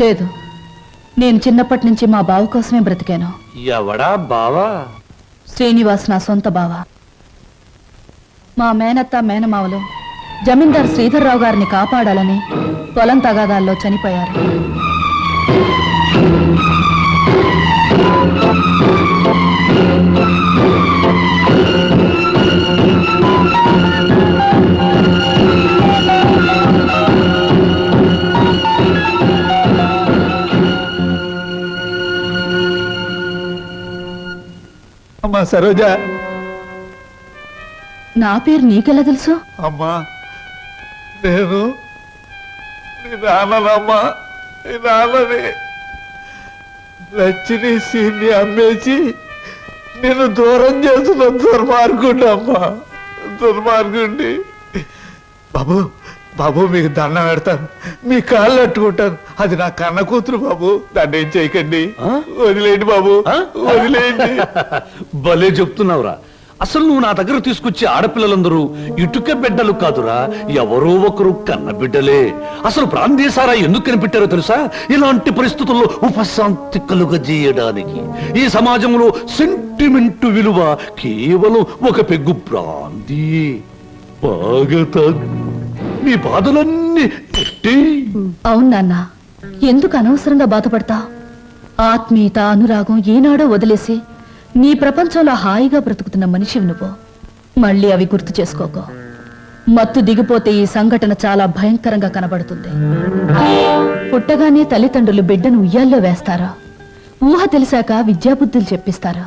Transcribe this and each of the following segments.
లేదు, నేను చిన్నప్పటి నుంచి మా బావ కోసమే బ్రతికాను. ఎవడా బావా? శ్రీనివాస్ నా సొంత బావ. మా మేనత్త మేనమావలు జమీందార్ శ్రీధర్రావు గారిని కాపాడాలని పొలం తగాదాల్లో చనిపోయారు. అమ్మా సరోజ. నా పేరు నీకెలా తెలుసు? అమ్మా నేను నీ నాన్ననమ్మా. నీ నాన్నని లచ్చిని సీన్ని అమ్మేసి నేను దూరం చేసిన దుర్మార్గుండి అమ్మా, దుర్మార్గుండి. బాబు బాబు మీకు దండం పెడతాను, మీ కాళ్ళు అట్టుకుంటాను. అది నా కన్న కూతురు బాబు, దాన్ని ఏం చేయకండి. వదిలేయండి బాబు, వదిలేయండి. భలే చెప్తున్నావురా. అసలు నువ్వు నా దగ్గర తీసుకొచ్చే ఆడపిల్లలందరూ ఇటుక బిడ్డలు కాదురా, ఎవరో ఒకరు కన్న బిడ్డలే. అసలు ప్రాంతీసారా ఎందుకు కనిపెట్టారో తెలుసా? ఇలాంటి పరిస్థితుల్లో ఉపశాంతి కలుగజేయడానికి. ఈ సమాజంలో సెంటిమెంట్ విలువ కేవలం ఒక పెగ్గు బ్రాందీ. బాగా తాగు, నీ బాధలన్నీ అవును నాన్న, ఎందుకు అనవసరంగా బాధపడతా? ఆత్మీయత అనురాగం ఏనాడో వదిలేసి నీ ప్రపంచంలో హాయిగా బ్రతుకుతున్న మనిషివి నువ్వు. మళ్ళీ అవి గుర్తు చేసుకోకో. మత్తు దిగిపోతే ఈ సంఘటన చాలా భయంకరంగా కనబడుతుంది. పుట్టగానే తల్లిదండ్రులు బిడ్డను ఉయ్యాల్లో వేస్తారా? ఊహ తెలిసాక విద్యాబుద్ధులు చెప్పిస్తారా?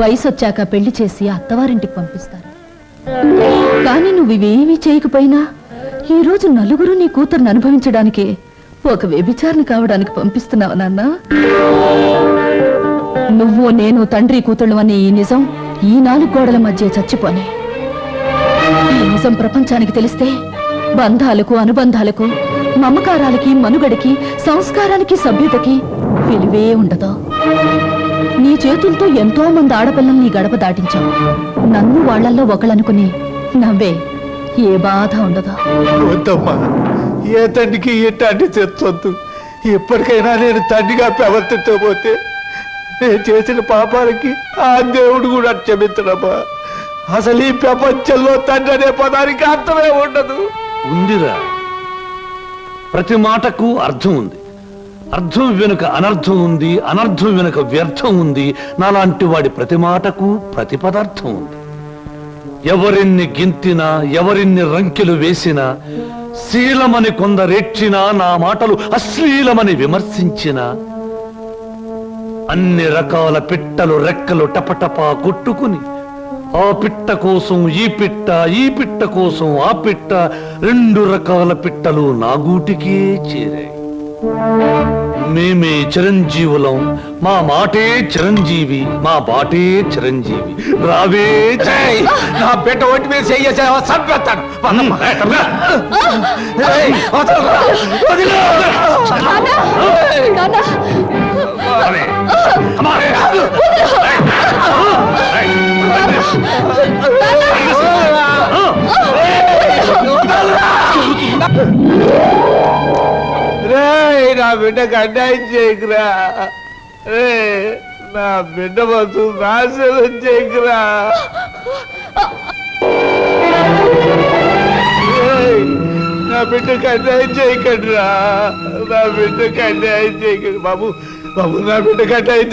వయసొచ్చాక పెళ్లి చేసి అత్తవారింటికి పంపిస్తారా? కానీ నువ్వు ఇవేమీ చేయకపోయినా ఈ రోజు నలుగురు నీ కూతురుని అనుభవించడానికి ఒక వ్యభిచారిని కావడానికి పంపిస్తున్నావు నాన్న. నువ్వు నేను తండ్రి కూతుళ్ళు అనే ఈ నిజం ఈ 4 గోడల మధ్య చచ్చిపోని. ఈ నిజం ప్రపంచానికి తెలిస్తే బంధాలకు, అనుబంధాలకు, మమకారాలకి, మనుగడికి, సంస్కారానికి, సభ్యతకి విలువే ఉండదు. నీ చేతులతో ఎంతో మంది ఆడపిల్లల్ని గడప దాటించావు. నన్ను వాళ్లల్లో ఒకళ్ళనుకుని నవ్వే, ఏ బాధ ఉండదు. వద్దమ్మా, ఏ తండ్రికి ఎట్టాంటి తెచ్చొద్దు. ఎప్పటికైనా నేను తండ్రిగా ప్రవర్తించకపోతే నేను చేసిన పాపాలకి ఆ దేవుడు కూడా క్షమించడమ్మా. అసలు ఈ ప్రపంచంలో తండ్రి అనే పదానికి అర్థమే ఉండదు. ఉందిరా, ప్రతి మాటకు అర్థం ఉంది. అర్థం వెనుక అనర్థం ఉంది, అనర్థం వెనుక వ్యర్థం ఉంది. నాలాంటి వాడి ప్రతి మాటకు ప్రతి పదార్థం ఉంది. ఎవరిన్ని గింతినా, ఎవరిన్ని రంకెలు వేసినా, శీలమని కొందరేడ్చినా, నా మాటలు అశ్లీలమని విమర్శించినా, అన్ని రకాల పిట్టలు రెక్కలు టపటపా కొట్టుకుని ఆ పిట్ట కోసం ఈ పిట్ట, ఈ పిట్ట కోసం ఆ పిట్ట, 2 రకాల పిట్టలు నా గూటికే చేరాయి. మేమే చిరంజీవులం, మా మాటే చిరంజీవి, మా బాటే చిరంజీవి. రావే నా బిడ్డ ఒంటి మీద చెయ్యేసావా చంపేస్తాను. నా బిడ్డకు అన్యాయం చేయకురా. నా బిడ్డ బతు నాశనం చేయకురా. నా బిడ్డకు అన్యాయం చేయకండి రా. నా బిడ్డకు అన్యాయం చేయకండి బాబు. బాబు నా బిడ్డకు అన్యాయం